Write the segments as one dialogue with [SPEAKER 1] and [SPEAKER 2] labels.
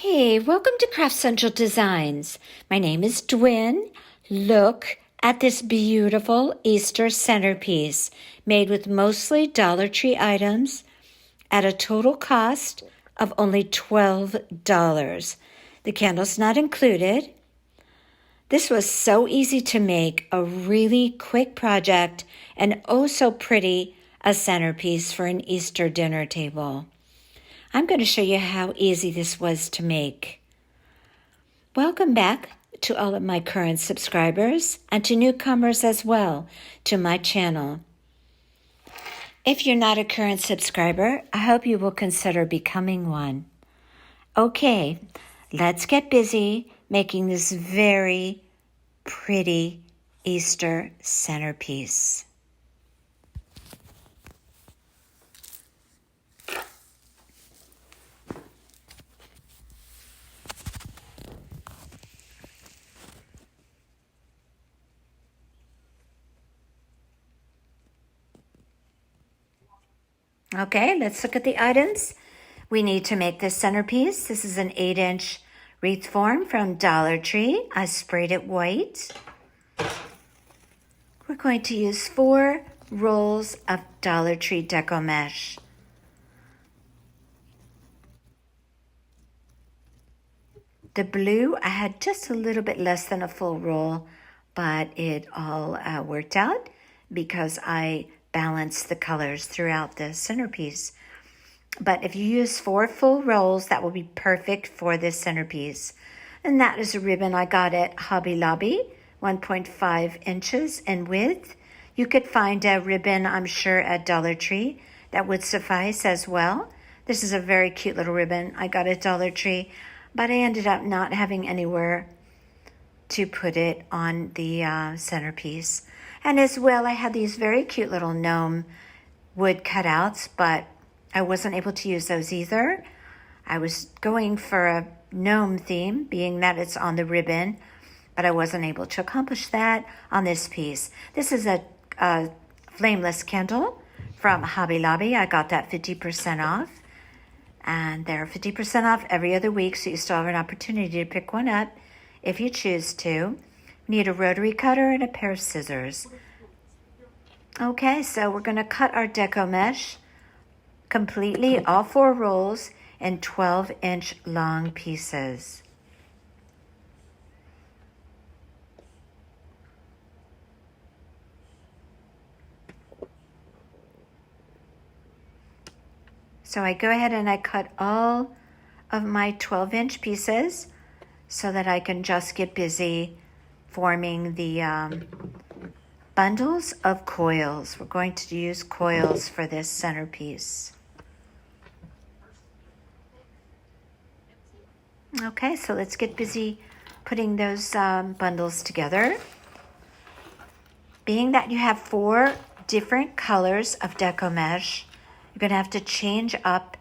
[SPEAKER 1] Hey, welcome to Craft Central Designs. My name is Dwynn. Look at this beautiful Easter centerpiece made with mostly Dollar Tree items at a total cost of only $12. The candle's not included. This was so easy to make, a really quick project, and oh so pretty a centerpiece for an Easter dinner table. I'm going to show you how easy this was to make. Welcome back to all of my current subscribers and to newcomers as well to my channel. If you're not a current subscriber, I hope you will consider becoming one. Okay, let's get busy making this very pretty Easter centerpiece. Okay, let's look at the items we need to make this centerpiece. This is an 8-inch wreath form from Dollar Tree. I sprayed it white. We're going to use 4 rolls of Dollar Tree Deco mesh. The blue, I had just a little bit less than a full roll, but it all worked out because I balanced the colors throughout the centerpiece. But if you use 4 full rolls, that will be perfect for this centerpiece. And that is a ribbon I got at Hobby Lobby, 1.5 inches in width. You could find a ribbon, I'm sure, at Dollar Tree that would suffice as well. This is a very cute little ribbon I got at Dollar Tree, but I ended up not having anywhere to put it on the centerpiece. And as well, I had these very cute little gnome wood cutouts, but I wasn't able to use those either. I was going for a gnome theme, being that it's on the ribbon, but I wasn't able to accomplish that on this piece. This is a flameless candle from Hobby Lobby. I got that 50% off. And they're 50% off every other week, so you still have an opportunity to pick one up if you choose to. You need a rotary cutter and a pair of scissors. Okay, so we're going to cut our deco mesh completely, all 4 rolls, in 12-inch long pieces. So I go ahead and I cut all of my 12-inch pieces so that I can just get busy forming the bundles of coils. We're going to use coils for this centerpiece. Okay, so let's get busy putting those bundles together. Being that you have 4 different colors of deco mesh, you're going to have to change up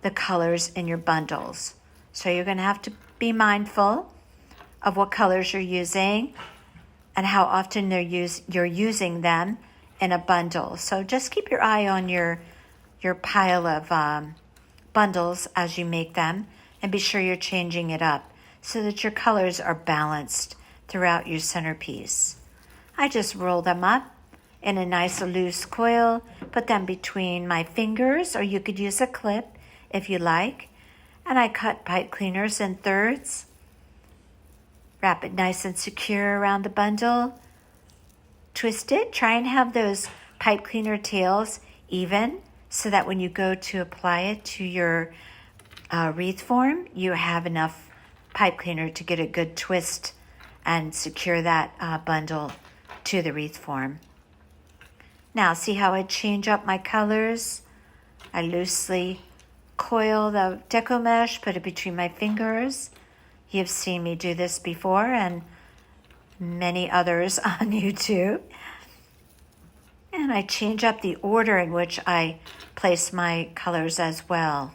[SPEAKER 1] the colors in your bundles. So you're going to have to be mindful of what colors you're using and how often you're using them in a bundle. So just keep your eye on your pile of bundles as you make them, and be sure you're changing it up so that your colors are balanced throughout your centerpiece. I just roll them up in a nice loose coil, put them between my fingers, or you could use a clip if you like. And I cut pipe cleaners in thirds. Wrap it nice and secure around the bundle. Twist it. Try and have those pipe cleaner tails even so that when you go to apply it to your wreath form, you have enough pipe cleaner to get a good twist and secure that bundle to the wreath form. Now, see how I change up my colors? I loosely coil the deco mesh, put it between my fingers. You've seen me do this before and many others on YouTube. And I change up the order in which I place my colors as well.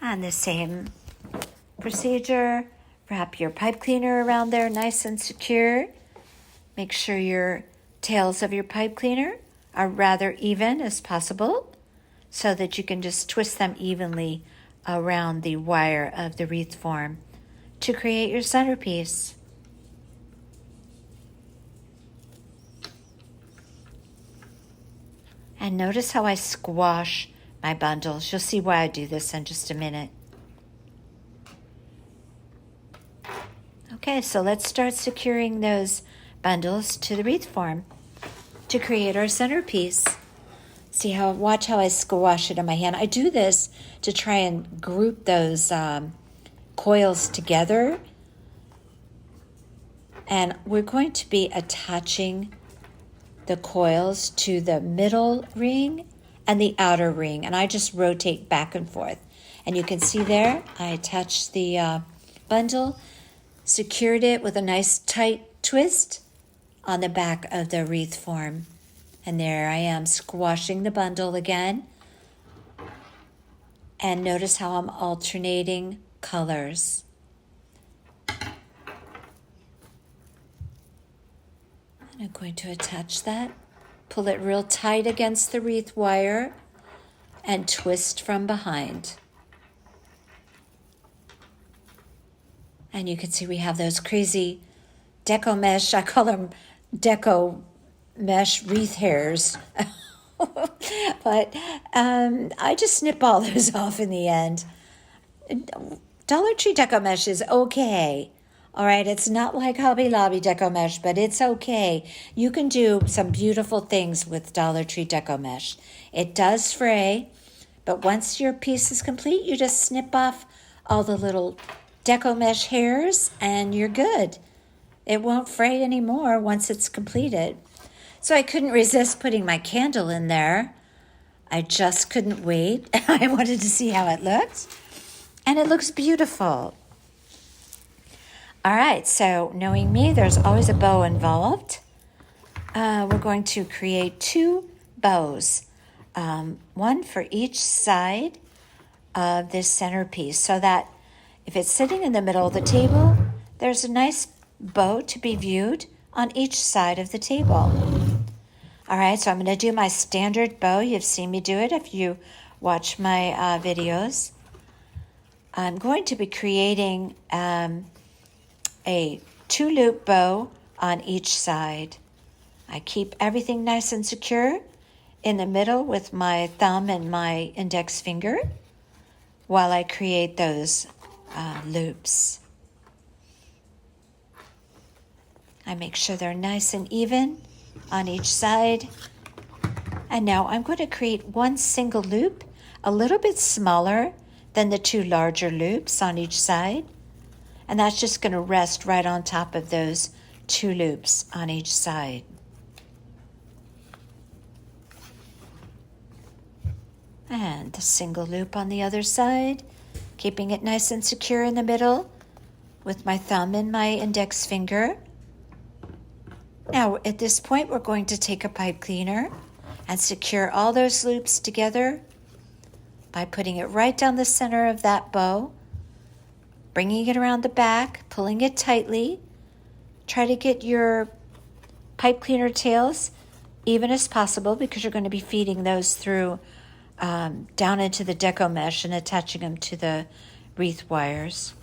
[SPEAKER 1] And the same procedure, wrap your pipe cleaner around there nice and secure. Make sure your tails of your pipe cleaner are rather even as possible so that you can just twist them evenly around the wire of the wreath form to create your centerpiece. And notice how I squash my bundles. You'll see why I do this in just a minute. Okay, so let's start securing those bundles to the wreath form to create our centerpiece. Watch how I squash it in my hand. I do this to try and group those coils together. And we're going to be attaching the coils to the middle ring and the outer ring. And I just rotate back and forth. And you can see there, I attached the bundle, secured it with a nice tight twist on the back of the wreath form. And there I am squashing the bundle again. And notice how I'm alternating colors. And I'm going to attach that, pull it real tight against the wreath wire, and twist from behind. And you can see we have those crazy Deco mesh, I call them Deco mesh wreath hairs. But I just snip all those off in the end. Dollar Tree Deco mesh is okay. All right, it's not like Hobby Lobby Deco mesh, but it's okay. You can do some beautiful things with Dollar Tree Deco mesh. It does fray, but once your piece is complete, you just snip off all the little Deco mesh hairs and you're good. It won't fray anymore once it's completed. So I couldn't resist putting my candle in there. I just couldn't wait. I wanted to see how it looked. And it looks beautiful. All right, so knowing me, there's always a bow involved. We're going to create 2 bows, one for each side of this centerpiece, so that if it's sitting in the middle of the table, there's a nice bow to be viewed on each side of the table. All right, so I'm going to do my standard bow. You've seen me do it if you watch my videos. I'm going to be creating a 2-loop bow on each side. I keep everything nice and secure in the middle with my thumb and my index finger while I create those loops. I make sure they're nice and even on each side. And now I'm going to create one single loop, a little bit smaller than the 2 larger loops on each side. And that's just going to rest right on top of those 2 loops on each side. And the single loop on the other side, keeping it nice and secure in the middle with my thumb and my index finger. Now, at this point, we're going to take a pipe cleaner and secure all those loops together by putting it right down the center of that bow, bringing it around the back, pulling it tightly. Try to get your pipe cleaner tails even as possible because you're going to be feeding those through down into the Deco mesh and attaching them to the wreath wires.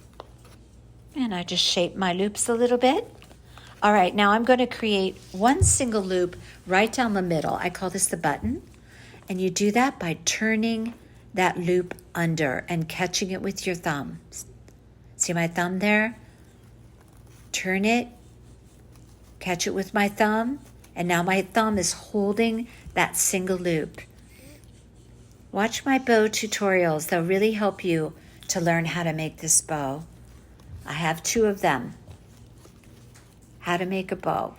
[SPEAKER 1] And I just shape my loops a little bit. All right, now I'm going to create one single loop right down the middle. I call this the button. And you do that by turning that loop under and catching it with your thumb. See my thumb there? Turn it, catch it with my thumb, and now my thumb is holding that single loop. Watch my bow tutorials. They'll really help you to learn how to make this bow. I have 2 of them. How to make a bow.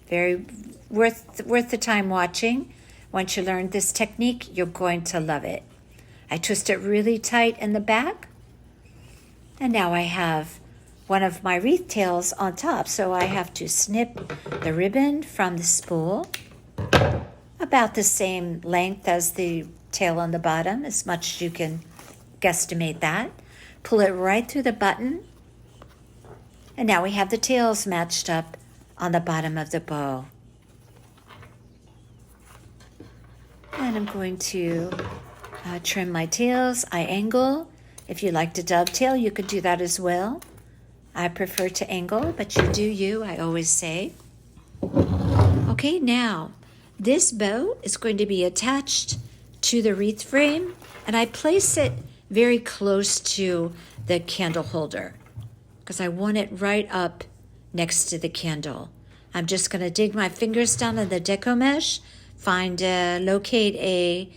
[SPEAKER 1] Very worth the time watching. Once you learn this technique, you're going to love it. I twist it really tight in the back. And now I have one of my wreath tails on top. So I have to snip the ribbon from the spool about the same length as the tail on the bottom, as much as you can guesstimate that. Pull it right through the button. And now we have the tails matched up on the bottom of the bow. And I'm going to trim my tails. I angle. If you like to dovetail, you could do that as well. I prefer to angle, but you do you, I always say. Okay, now this bow is going to be attached to the wreath frame, and I place it very close to the candle holder because I want it right up next to the candle. I'm just going to dig my fingers down in the deco mesh, locate a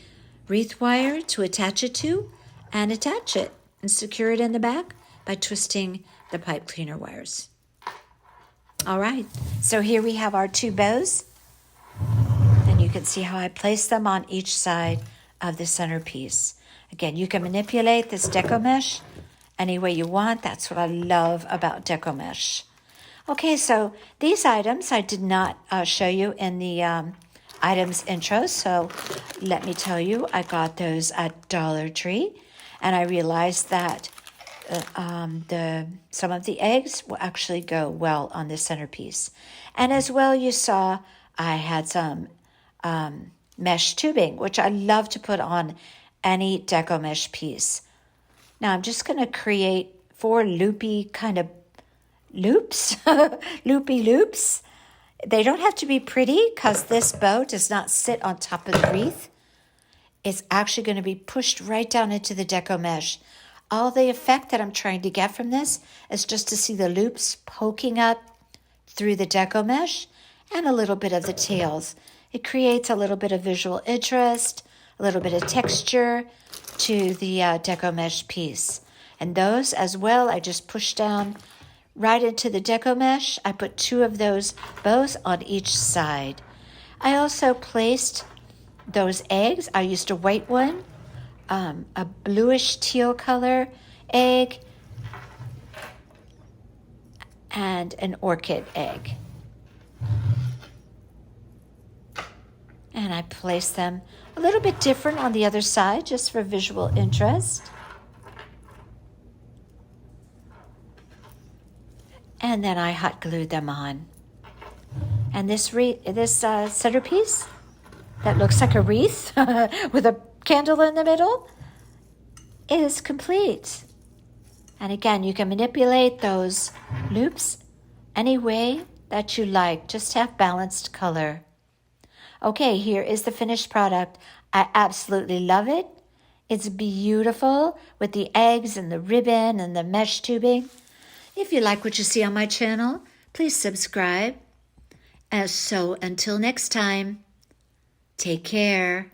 [SPEAKER 1] wreath wire to attach it to, and attach it and secure it in the back by twisting the pipe cleaner wires. All right, so here we have our two bows, and you can see how I place them on each side of the centerpiece. Again, you can manipulate this deco mesh any way you want. That's what I love about deco mesh. Okay, so these items I did not show you in the items intro, so let me tell you, I got those at Dollar Tree, and I realized that some of the eggs will actually go well on this centerpiece. And as well, you saw I had some mesh tubing, which I love to put on any deco mesh piece. Now I'm just going to create 4 loopy kind of loops, loopy loops. They don't have to be pretty because this bow does not sit on top of the wreath. It's actually going to be pushed right down into the deco mesh. All the effect that I'm trying to get from this is just to see the loops poking up through the deco mesh and a little bit of the tails. It creates a little bit of visual interest, a little bit of texture to the deco mesh piece. And those as well, I just push down right into the deco mesh. I put 2 of those bows on each side. I also placed those eggs. I used a white one, a bluish teal color egg, and an orchid egg. And I place them a little bit different on the other side just for visual interest. And then I hot glued them on. And this centerpiece that looks like a wreath with a candle in the middle is complete. And again, you can manipulate those loops any way that you like. Just have balanced color. Okay, here is the finished product. I absolutely love it. It's beautiful with the eggs and the ribbon and the mesh tubing. If you like what you see on my channel, please subscribe. So until next time, take care.